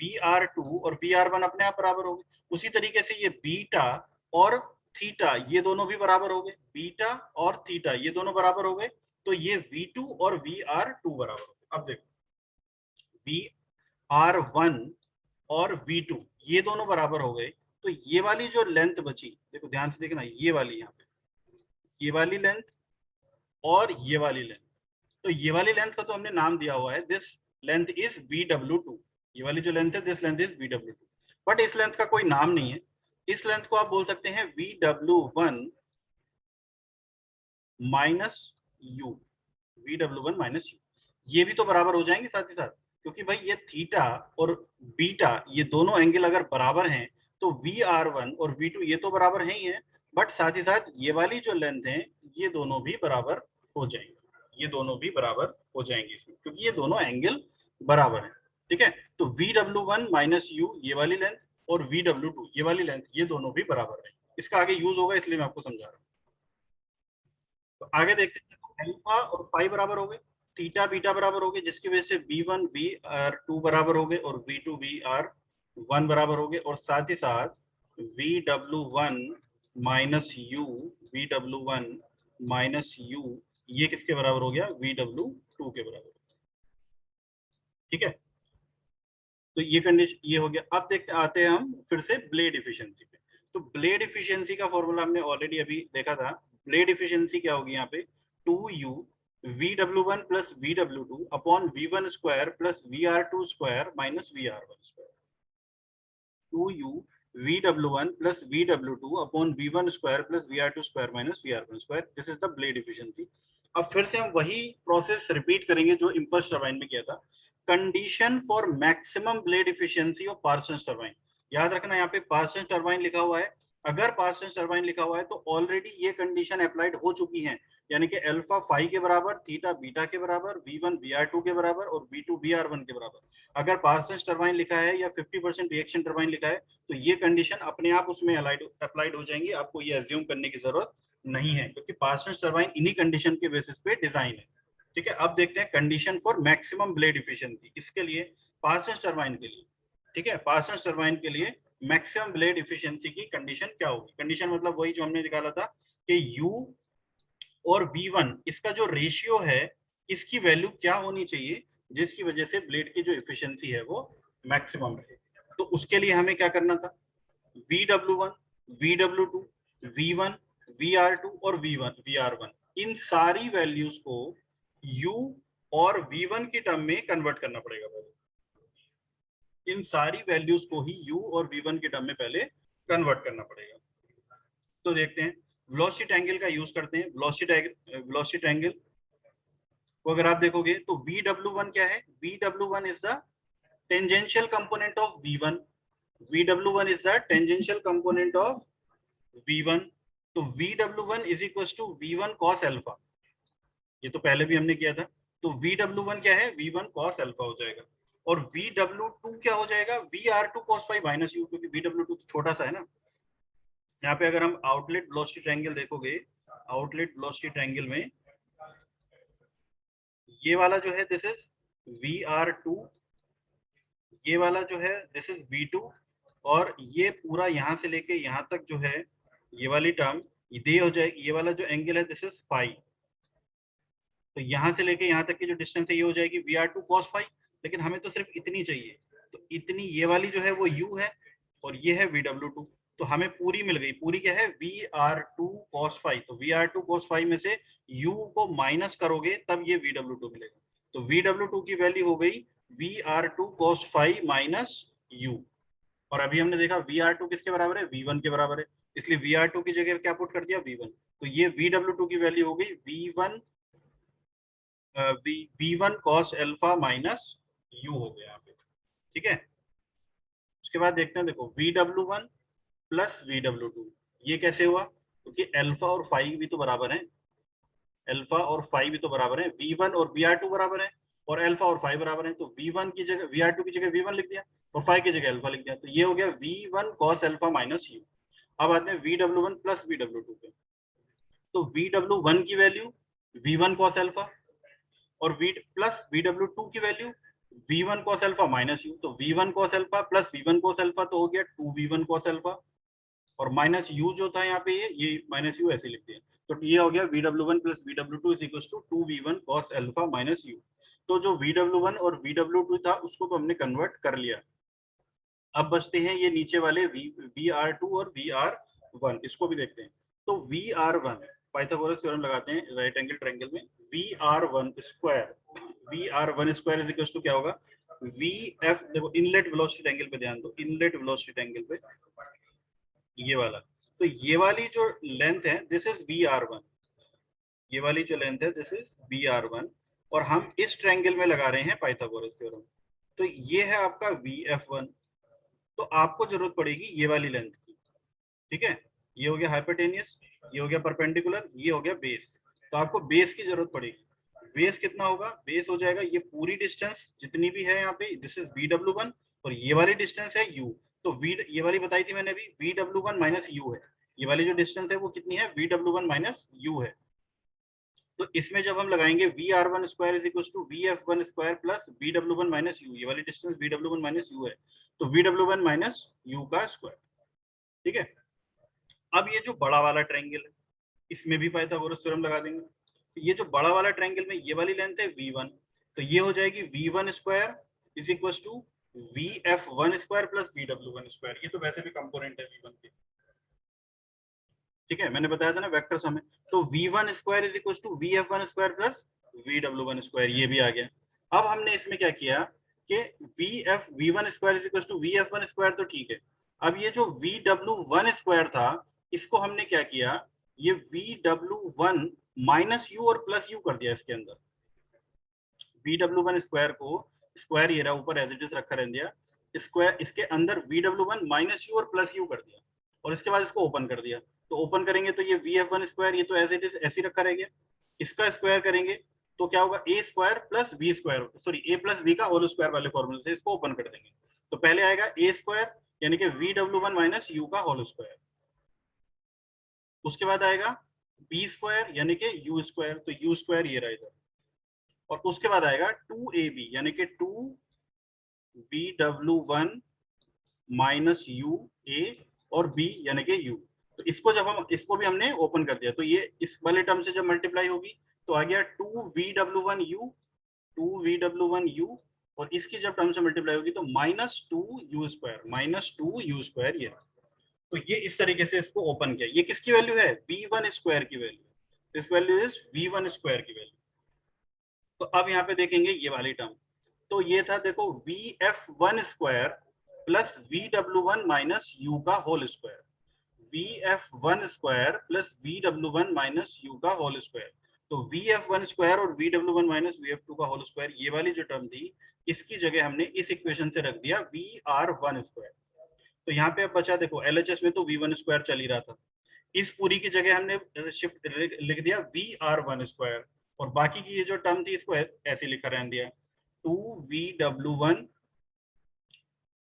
VR2 और VR1 अपने आप बराबर हो गए। उसी तरीके से ये बीटा और थीटा ये दोनों भी बराबर हो गए, बीटा और थीटा ये दोनों बराबर हो गए, तो ये V2 और VR2 बराबर हो गए। अब देखो VR1 और V2 ये दोनों बराबर हो गए, तो ये वाली जो लेंथ बची, देखो ध्यान से देखना, ये वाली यहाँ पे, ये वाली लेंथ और ये वाली लेंथ, तो ये वाली लेंथ का तो हमने नाम दिया हुआ है, दिस लेंथ इज VW2। ये वाली जो लेंथ है this length is VW2, but इस लेंथ का कोई नाम नहीं है, इस लेंथ को आप बोल सकते हैं VW1 minus you, VW1 minus you. ये भी तो बराबर हो जाएंगे साथ ही साथ, क्योंकि भाई ये थीटा और बीटा ये दोनों एंगल अगर बराबर हैं तो VR1 और V2 ये तो बराबर है ही है, बट साथ ही साथ ये वाली जो लेंथ है ये दोनों भी बराबर हो जाएंगे, ये दोनों भी बराबर हो जाएंगे इसमें, क्योंकि ये दोनों एंगल बराबर है। ठीक है, तो VW1 माइनस यू ये वाली लेंथ और VW2 ये वाली लेंथ ये दोनों भी बराबर है। इसका आगे यूज होगा इसलिए मैं आपको समझा रहा हूँ। तो आगे देखते हैं, अल्फा और पाई बराबर हो गए, थीटा बीटा बराबर हो गए, जिसकी वजह से V1 VR2 बराबर हो गए और V2 VR1 बराबर हो गए, और साथ ही साथ VW1 minus you, VW1 minus you ये किसके बराबर हो गया, VW2 के बराबर। ठीक है, तो ये कंडीशन ये हो गया। अब देखते आते हैं हम फिर से ब्लेड इफिशियंसी पे। तो ब्लेड इफिशियंसी का फॉर्मूला हमने ऑलरेडी अभी देखा था। ब्लेड इफिशियंसी क्या होगी यहाँ पे, 2u VW1 plus VW2 upon V1 square plus VR2 square minus VR1 square. 2u VW1 plus VW2 upon V1 square plus VR2 square minus VR1 square, this is the blade efficiency. अब फिर से हम वही प्रोसेस रिपीट करेंगे जो इम्पल्स टरबाइन में किया था। Condition for maximum blade efficiency of Parsons turbine, याद रखना यहाँ पे पार्सन्स टरबाइन लिखा हुआ है। अगर पार्सन्स टरबाइन लिखा हुआ है तो ऑलरेडी ये कंडीशन अप्लाइड हो चुकी है, यानी कि अल्फा फाई के बराबर, थीटा बीटा के बराबर, V1 VR2 के बराबर और V2 VR1 के बराबर। अगर पार्सन्स टरबाइन लिखा है या 50% रिएक्शन टरबाइन लिखा है तो ये कंडीशन अपने आप उसमें अप्लाइड हो जाएंगी, आपको ये एज्यूम करने की जरूरत नहीं है, क्योंकि पार्सन्स टरबाइन इन्हीं कंडीशन के बेसिस पे डिजाइन है। ठीक है, अब देखते हैं condition for maximum blade efficiency. इसके लिए पार्सन्स टरबाइन के लिए, ठीक है, पार्सन्स टरबाइन के लिए मैक्सिमम ब्लेड इफिशियंसी की कंडीशन क्या होगी। कंडीशन मतलब वही जो हमने निकाला था कि U और V1 इसका जो रेशियो है इसकी वैल्यू क्या होनी चाहिए जिसकी वजह से ब्लेड की जो इफिशियंसी है वो मैक्सिमम रहे। तो उसके लिए हमें क्या करना था, VW1 VW2 V1 VR2 और V1 VR1 इन सारी वैल्यूज को U और V1 की टर्म में कन्वर्ट करना पड़ेगा पहले। इन सारी वैल्यूज को ही U और V1 की टर्म में पहले कन्वर्ट करना पड़ेगा। तो देखते हैं, वेलोसिटी ट्रायंगल का यूज करते हैं। वेलोसिटी ट्रायंगल को अगर आप देखोगे तो VW1 क्या है, VW1 is the tangential component of V1, VW1 is the tangential component of V1। तो VW1 is equal to V1 cos alpha, ये तो पहले भी हमने किया था। तो VW1 क्या है, V1 cos अल्फा हो जाएगा, और VW2 क्या हो जाएगा, VR2 cos phi minus you, क्योंकि VW2 तो छोटा सा है ना। यहाँ पे अगर हम आउटलेट वेलोसिटी ट्रायंगल देखोगे, आउटलेट वेलोसिटी ट्रायंगल में ये वाला जो है दिस इज VR2, ये वाला जो है दिस इज V2, और ये पूरा यहाँ से लेके यहाँ तक जो है ये वाली टर्म ये हो जाएगी, ये वाला जो एंगल है दिस इज फाई। तो यहाँ से लेके यहाँ तक की जो डिस्टेंस है ये हो जाएगी VR2 cos फाई, लेकिन हमें तो सिर्फ इतनी चाहिए। तो इतनी ये वाली जो है वो U है और ये है VW2, तो हमें पूरी मिल गई। पूरी क्या है, VR2 cos फाई। तो VR2 cos फाई में से U को माइनस करोगे तब ये VW2 मिलेगा। तो VW2 की वैल्यू हो गई VR2 cos phi minus U। और अभी हमने देखा VR2 किसके बराबर है, V1 के बराबर है, इसलिए VR2 की जगह क्या पुट कर दिया, V1। तो ये VW2 की वैल्यू हो गई V1 cos alpha minus U हो गया यहाँ पे। ठीक है, उसके बाद देखते हैं, देखो VW1 प्लस VW2 ये कैसे हुआ, क्योंकि अल्फा और फाई भी तो बराबर है, अल्फा और फाई भी तो बराबर है, V1 और VR2 बराबर है, और अल्फा और फाई बराबर है। तो V1 की जगह VR2 की जगह V1 लिख दिया और फाई की जगह अल्फा लिख दिया, तो ये हो गया V1 cos alpha minus U। अब आते हैं VW1 प्लस VW2 पे। तो VW1 की वैल्यू V1 cos अल्फा और V प्लस VW2 की value V1 cos alpha minus U। तो V1 cos alpha plus V1 cos alpha तो हो गया 2V1 cos अल्फा, और माइनस U जो था यहाँ पे ये माइनस U ऐसे लिखते हैं। तो ये हो गया VW1 plus VW2 is equal to 2V1 cos alpha minus U। तो जो VW1 और VW2 था उसको तो हमने कन्वर्ट कर लिया। अब बचते हैं ये नीचे वाले VR2 और VR1, इसको भी देखते हैं। तो VR1 पाइथागोरस थ्योरम लगाते हैं राइट एंगल ट्रायंगल में, VR1 square is equal to क्या होगा, VF, देखो इनलेट वेलोसिटी एंगल पे ध्यान दो, इनलेट वेलोसिटी एंगल पे ये वाला। तो ये वाली जो लेंथ है दिस इज VR1, ये वाली जो लेंथ है दिस इज VR1, और हम इस ट्रायंगल में लगा रहे हैं पाइथागोरस थ्योरम। तो ये है आपका VF1। तो आपको जरूरत पड़ेगी ये वाली लेंथ की, ठीक है। ये हो गया हाइपोटेनियस, ये हो गया परपेंडिकुलर, ये हो गया बेस। तो आपको बेस की जरूरत पड़ेगी। बेस कितना होगा? बेस हो जाएगा ये पूरी डिस्टेंस जितनी भी है यहाँ पे, दिस इज VW1, और ये वाली डिस्टेंस है U। तो V ये वाली बताई थी मैंने अभी, VW1 माइनस U है। ये वाली जो डिस्टेंस है वो कितनी है? VW1 माइनस U है। तो इसमें जब हम लगाएंगे VR1 square is equal to VF1 square plus VW1 minus U, ये वाली डिस्टेंस VW1 माइनस U है, तो VW1 माइनस U का स्क्वायर, ठीक है। अब ये जो बड़ा वाला ट्रायंगल है इसमें भी पाइथागोरस थ्योरम लगा देंगे। तो ये जो बड़ा वाला ट्रायंगल में ये वाली लेंथ है V1, तो ये हो जाएगी V1 square is equal to VF1 square plus VW1 square. ये तो वैसे भी कंपोनेंट है V1 के, ठीक है, मैंने बताया था ना वेक्टर सम है। तो V1 square is equal to VF1 square plus VW1 square, ये भी आ गया। अब हमने इसमें क्या किया कि V1 square is equal to VF1 square, तो ठीक है। अब ये जो VW1 स्क्वायर था इसको हमने क्या किया, ये VW1 माइनस U और प्लस U कर दिया इसके अंदर। VW1 स्क्वायर को, स्क्वायर ये रहा ऊपर एज इट इज रखा रहने दिया, स्क्वायर इसके अंदर VW1 माइनस U और प्लस U कर दिया, और इसके बाद इसको ओपन कर दिया। तो ओपन करेंगे तो ये VF1 स्क्वायर, ये तो एज इट इज ऐसे ही रखा रहेगा। इसका स्क्वायर करेंगे तो क्या होगा? A square plus V square, sorry A plus V का होल स्क्वायर वाले फॉर्मूले से इसको ओपन कर देंगे। तो पहले आएगा A स्क्वायर यानी कि VW1 माइनस U का होल स्क्वायर, उसके बाद आएगा B स्क्वायर यानी कि U स्क्वायर, तो U स्क्वायर ये रहा इधर, और उसके बाद आएगा 2AB यानी कि 2VW1 माइनस UA और B यानी कि U। तो इसको जब हम, इसको भी हमने ओपन कर दिया, तो ये इस वाले टर्म से जब मल्टीप्लाई होगी तो आ गया 2VW1U, 2VW1U, और इसकी जब टर्म से मल्टीप्लाई होगी तो -2U स्क्वायर, -2U स्क्वायर ये। तो ये इस तरीके से इसको ओपन किया। ये किसकी वैल्यू है? V1 स्क्वायर की value, this value is V1 square की वैल्यू। तो अब यहाँ पे देखेंगे ये वाली टर्म, तो ये था देखो VF1 square plus VW1 minus U का whole square, VF1 square plus VW1 minus U का होल स्क्वायर। तो VF1 स्क्वायर और VW1 माइनस VF2 का होल स्क्वायर, ये वाली जो टर्म थी इसकी जगह हमने इस इक्वेशन से रख दिया VR1 स्क्वायर। तो यहाँ पे अब बचा देखो LHS में तो V1 स्क्वायर चल ही रहा था, इस पूरी की जगह हमने शिफ्ट लिख दिया VR1 स्क्वायर, और बाकी की ये जो टर्म थी इसको ऐसे लिखा रहने दिया 2VW1,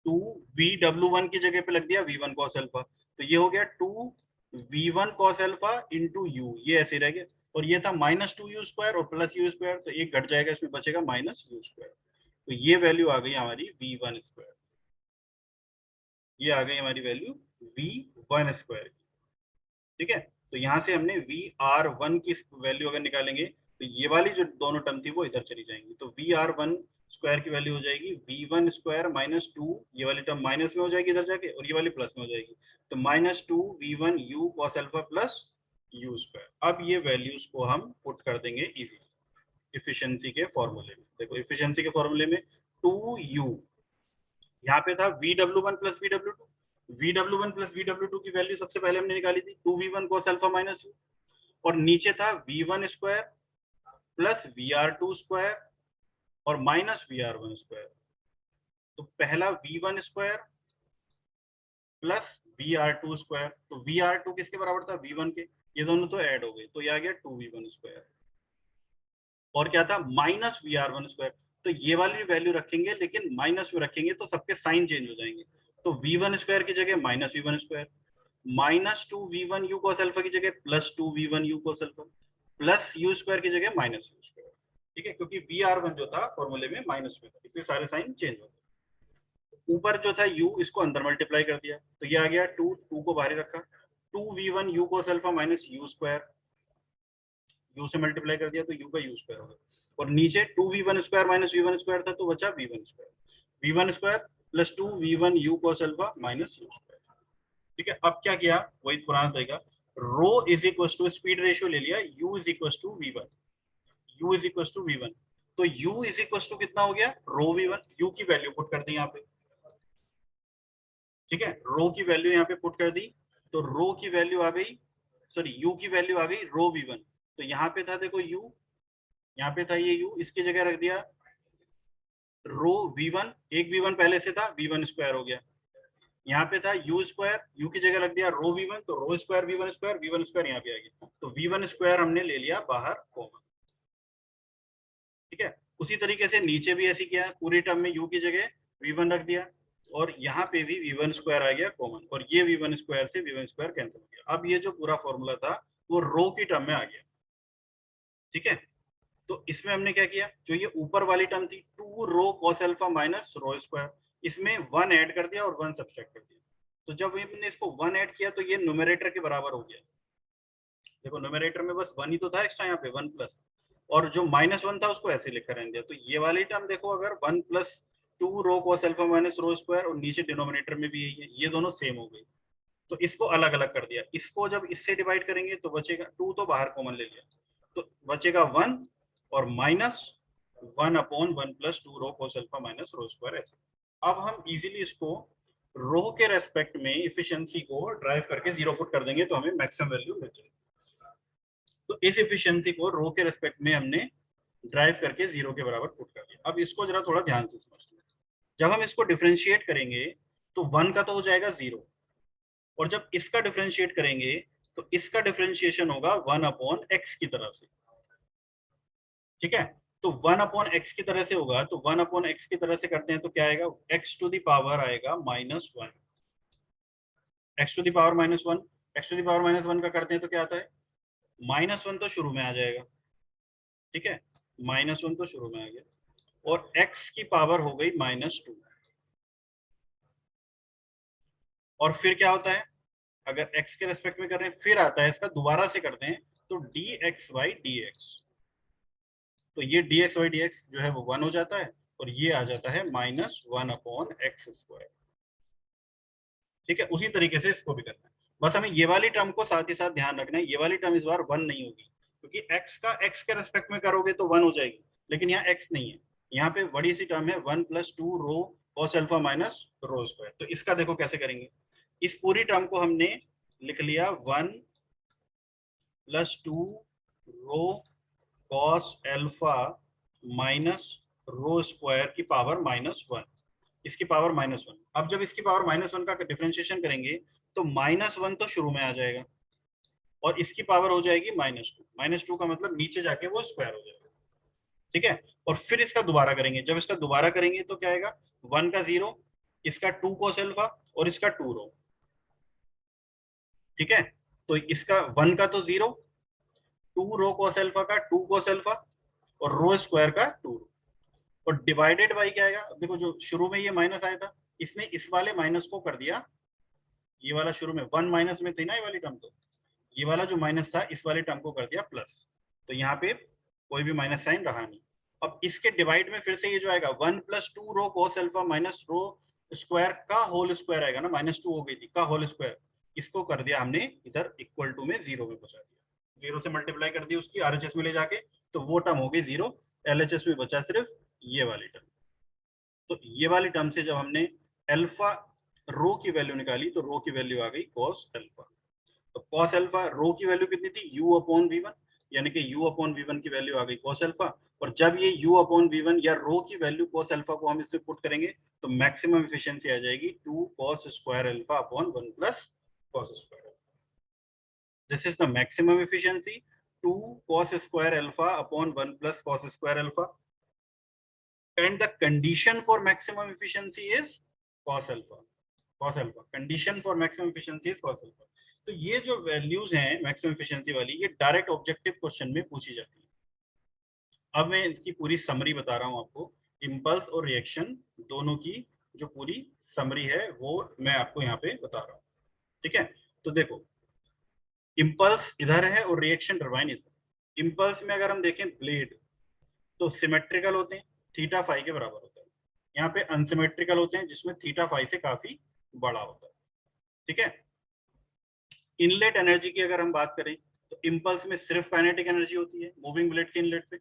2VW1 की जगह पे लग दिया V1 cos अल्फा। तो ये हो गया 2V1 cos alpha into U, ये ऐसे रह गया। और ये था -2U स्क्वायर और प्लस U स्क्वायर, तो एक घट जाएगा, इसमें बचेगा -U स्क्वायर। तो ये वैल्यू आ गई हमारी V1 स्क्वायर, ये आ गई हमारी वैल्यू V1 स्क्वायर की, ठीक है। तो यहाँ से हमने VR1 की वैल्यू अगर निकालेंगे तो ये वाली जो दोनों टर्म थी वो इधर चली जाएंगी। तो VR1 स्क्वायर की वैल्यू हो जाएगी V1 स्क्वायर माइनस 2, ये वाली टर्म माइनस में हो जाएगी इधर जाके, और ये वाली प्लस में हो जाएगी। तो -2V1U cos alpha plus U square. अब ये वैल्यूज को हम पुट कर देंगे इजी इफिशियंसी के फॉर्मूले में। देखो इफिशियंसी के फॉर्मूले में 2U, यहाँ पे था VW1 plus VW2, VW1 plus VW2 की वैल्यू सबसे पहले हमने निकाली थी 2V1 cos alpha minus U, और नीचे था V1 square plus VR2 square और माइनस VR1 स्क्वायर। तो पहला V1 square plus VR2 square, तो VR2 किसके बराबर था? V1 के, ये दोनों तो ऐड हो गए, तो ये आ गया 2V1 स्क्वायर, और क्या था? Minus VR1 square. तो ये वाली वैल्यू रखेंगे लेकिन माइनस में रखेंगे तो सबके साइन चेंज हो जाएंगे। तो V1 स्क्वायर की जगह -V1 square, -2V1U cos alpha की जगह +2V1U cos alpha, plus U square की जगह -U स्क्वायर, ठीक है, क्योंकि VR1 जो था फॉर्मूले में माइनस में था, इसलिए सारे साइन चेंज हो गए। ऊपर जो था U, इसको अंदर मल्टीप्लाई कर दिया, तो ये आ गया 2 को बाहर रखा, 2V1U cos alpha minus U square, U से मल्टीप्लाई कर दिया तो U का U स्क्वायर होगा, और नीचे 2V1 square minus V1 square था तो बचा V1 square, V1 square plus 2V1U cos alpha minus U square, ठीक है। अब क्या किया? वही पुराना तरीका, rho is equal to speed ratio ले लिया, U is equal to V1, U is equal to V1। तो U इज इक्वल टू कितना हो गया? रो V1, U की वैल्यू पुट कर दी यहाँ पे, ठीक है, रो की वैल्यू यहाँ पे पुट कर दी, तो रो की वैल्यू आ गई, सॉरी यू की वैल्यू आ गई रो वी वन। तो यहाँ पे था देखो यू, यहाँ पे था ये यू, इसकी जगह रख दिया रो वी वन, एक वी वन पहले से था, वी वन स्क्वायर हो गया। यहाँ पे था यू स्क्वायर, यू की जगह रख दिया रो वी वन, तो rho square V one square, V one square यहाँ पे आ गया, तो वी वन स्क्वायर हमने ले लिया बाहर कॉमन। ठीक है, उसी तरीके से नीचे भी ऐसी किया, पूरी टर्म में यू की जगह वी वन रख दिया, और यहाँ पे भी वी वन स्क्वायर आ गया कॉमन, और ये वी वन स्क्वायर से वी वन स्क्वायर कैंसिल हो गया। अब ये जो पूरा फॉर्मूला था वो रो की टर्म में आ गया। ठीक है, तो इसमें हमने क्या किया, जो ये ऊपर वाली टर्म थी 2 रो cos alpha minus rho square, इसमें 1 ऐड कर दिया और 1 सब्ट्रैक्ट कर दिया। तो जब हमने इसको 1 ऐड किया तो ये न्यूमरेटर के बराबर हो गया। देखो न्यूमरेटर में बस 1 ही तो था एक्स्ट्रा, यहाँ पे 1 प्लस, और जो -1 था उसको ऐसे लिखा रहने दिया। तो ये वाली टर्म देखो, अगर 1 प्लस 2 रो cos alpha minus rho square, और नीचे डिनोमिनेटर में भी यही है, ये दोनों सेम हो गई। तो इसको अलग अलग कर दिया, इसको जब इससे डिवाइड करेंगे तो बचेगा 2, तो बाहर कॉमन ले लिया, तो बचेगा 1 और minus 1 upon 1 plus 2 rho cos alpha minus rho square ऐसे। अब हम इजीली इसको रो के रेस्पेक्ट में इफिशिएंसी को ड्राइव करके 0 पुट कर देंगे तो हमें मैक्सिमम वैल्यू मिल जाएगी। तो इस इफिशिएंसी को रो के रेस्पेक्ट में हमने ड्राइव करके 0 के बराबर पुट कर दिया। अब इसको जरा थोड़ा ध्यान से समझिए, जब हम इसको डिफरेंशिएट करेंगे तो 1 का तो हो जाएगा 0, और जब इसका डिफरेंशिएट करेंगे तो इसका डिफरेंशिएशन होगा 1 अपॉन एक्स की तरफ से। ठीक है, तो 1 अपॉन एक्स की तरह से होगा, तो 1 अपॉन एक्स की तरह से करते हैं तो क्या आएगा, एक्स टू द पावर आएगा -1, x to the power -1, x to the power -1 का करते हैं तो क्या आता है, -1 तो शुरू में आ जाएगा। ठीक है, -1 तो शुरू में आ गया, और एक्स की पावर हो गई -2, और फिर क्या होता है, अगर x के रेस्पेक्ट में कर रहे हैं फिर आता है इसका दोबारा से करते हैं तो dx/dx, तो ये dx/dx जो है वो 1 हो जाता है, और ये आ जाता है -1 अपॉन एक्स स्क्वायर। ठीक है, उसी तरीके से इसको भी करना है, बस हमें ये वाली टर्म को साथ ही साथ ध्यान रखना है, ये वाली टर्म इस बार 1 नहीं होगी, क्योंकि x का x के रेस्पेक्ट में करोगे तो 1 हो जाएगी, लेकिन यहाँ x नहीं है, यहाँ पे बड़ी सी टर्म है 1 प्लस 2 रो cos alpha minus rho square. तो इसका देखो कैसे करेंगे, इस पूरी टर्म को हमने लिख लिया 1 प्लस 2 रो cos alpha minus rho square की पावर -1, इसकी पावर -1। अब जब इसकी पावर -1 का डिफरेंशिएशन करेंगे तो -1 तो शुरू में आ जाएगा, और इसकी पावर हो जाएगी -2, -2 का मतलब नीचे जाके वो स्क्वायर हो जाएगा। ठीक है, और फिर इसका दोबारा करेंगे, जब इसका दोबारा करेंगे तो क्या आएगा, 1 का 0, इसका 2 cos अल्फा और इसका 2 रो। ठीक है, तो इसका 1 का तो 0, 2 रो cos अल्फा का 2 cos अल्फा, और रो स्क्वायर का 2 रो, और डिवाइडेड बाई क्या आएगा, देखो जो शुरू में ये माइनस आया था, इसने इस वाले माइनस को कर दिया, ये वाला शुरू में 1 माइनस में थी ना ये वाली टर्म, तो ये वाला जो माइनस था इस वाले टर्म को कर दिया प्लस, तो यहाँ पे कोई भी माइनस साइन रहा नहीं। अब इसके डिवाइड में फिर से ये जो आएगा 1 प्लस 2 रो cos alpha minus rho square का होल स्क्वायर आएगा ना, -2 हो गई थी का होल स्क्वायर, इसको कर दिया हमने इधर इक्वल टू में 0 में पहुंचा दिया, 0 से मल्टीप्लाई कर दी उसकी आरएचएस में ले जाके, तो वो टर्म हो गई 0, एलएचएस में बचा सिर्फ ये वाली टर्म। तो ये वाली टर्म से जब हमने अल्फा रो की वैल्यू निकाली तो रो की वैल्यू आ गई cos अल्फा। तो cos अल्फा रो की वैल्यू कितनी थी, u अपॉन वी1, यानी कि u अपॉन वी1 की वैल्यू आ गई cos अल्फा, और जब ये u अपॉन वी1 या रो की वैल्यू cos अल्फा को हम इसमें पुट करेंगे तो मैक्सिमम एफिशिएंसी आ जाएगी 2 cos square alpha upon 1 plus cos square. This is the maximum efficiency 2 cos square alpha upon 1 plus cos square alpha, and the condition for maximum efficiency is cos alpha, cos alpha condition for maximum efficiency is cos alpha। तो ये जो वैल्यूज हैं मैक्सिमम एफिशिएंसी वाली, ये डायरेक्ट ऑब्जेक्टिव क्वेश्चन में पूछी जाती है। अब मैं इसकी पूरी समरी बता रहा हूं आपको, इंपल्स और रिएक्शन दोनों की जो पूरी समरी है वो मैं आपको यहाँ पे बता रहा हूँ। ठीक है, तो देखो इंपल्स इधर है और रिएक्शन टरबाइन इधर। इंपल्स में अगर हम देखें ब्लेड तो सिमेट्रिकल होते हैं, थीटा फाई के बराबर होता है, यहाँ पे अनसिमेट्रिकल होते हैं जिसमें थीटा फाई से काफी बड़ा होता है। ठीक है, इनलेट एनर्जी की अगर हम बात करें तो इंपल्स में सिर्फ काइनेटिक एनर्जी होती है मूविंग ब्लेड के इनलेट पे,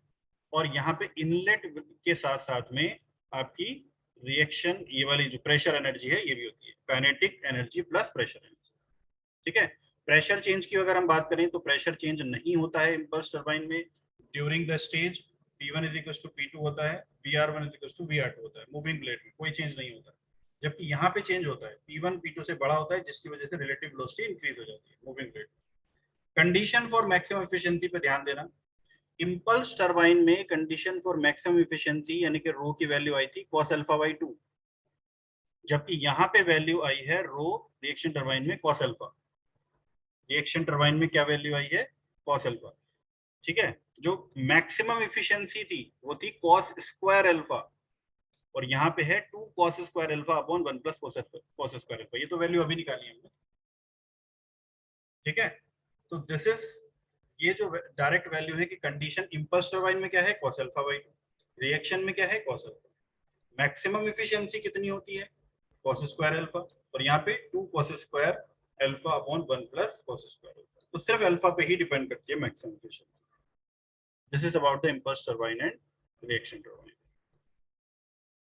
और यहाँ पे इनलेट के साथ साथ में आपकी रिएक्शन ये वाली जो प्रेशर एनर्जी है ये भी होती है, kinetic energy plus pressure energy. ठीक है। प्रेशर चेंज की अगर हम बात करें तो प्रेशर चेंज नहीं होता है इंपल्स टरबाइन में during the stage. P1 is equal to P2 होता है, VR1 is equal to VR2 होता है। मूविंग ब्लेड में कोई चेंज नहीं होता है, जबकि यहाँ पे चेंज होता है, P1 P2 से बड़ा होता है, जिसकी वजह से रिलेटिव वेलोसिटी इंक्रीज हो जाती है moving blade. Condition for maximum efficiency पे ध्यान देना। इंपल्स टरबाइन में कंडीशन फॉर मैक्सिमम एफिशिएंसी यानी कि रो की वैल्यू आई थी cos अल्फा बाई 2, जबकि यहाँ पे वैल्यू आई है रो रिएक्शन टरबाइन में cos अल्फा। रिएक्शन टरबाइन में क्या वैल्यू आई है cos अल्फा, ठीक है। जो मैक्सिमम एफिशिएंसी थी वो थी cos स्क्वायर अल्फा, और यहाँ पे है 2 cos square alpha upon 1 plus cos square alpha. ये तो वैल्यू अभी निकाली हमने, ठीक है। तो दिस इज, ये जो डायरेक्ट वैल्यू है कि कंडीशन इंपल्स टरबाइन में क्या है cos अल्फा बाई 2, रिएक्शन में क्या है cos अल्फा, मैक्सिमम एफिशिएंसी कितनी होती है cos स्क्वायर अल्फा, और यहाँ पे 2 cos square alpha upon 1 plus cos square alpha. तो सिर्फ अल्फा पे ही डिपेंड करती है maximum efficiency. This is about the impulse turbine and reaction turbine.